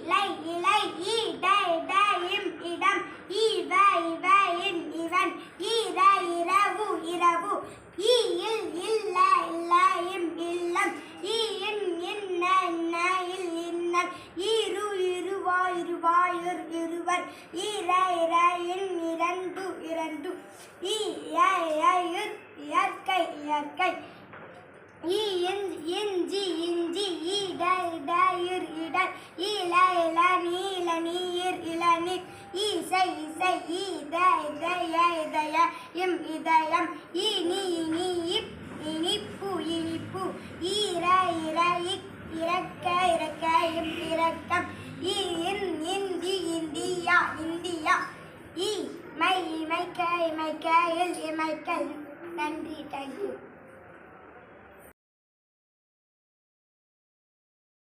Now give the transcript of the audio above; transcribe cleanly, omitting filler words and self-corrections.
இலை இலை இடை இடையும் இடம் இவ இவையின் இவன் ஈர இரவு இரவு ஈயில் இல்ல இல்லையும் இல்லம் ஈயின் இன்ன இன்னையில் இன்னல் ஈரு இருவாய் இருவாயூர் இருவர் ஈர இரையின் இரண்டு இரண்டு ஈயுர் இயற்கை இயற்கை இஞ்சி இஞ்சி இட இடையுர் இடர் இல இள நீல நீர் இளநீர் இசை இசை இத இதய இதய இதயம் இனி இனி இனிப்பு இனிப்பு ஈர இர இறக்க இறக்க இறக்கம் இந்தி இந்தியா இந்தியா இமை இமைக்க இமைக்கையில் இமைக்கல் நன்றி தேங்க்யூ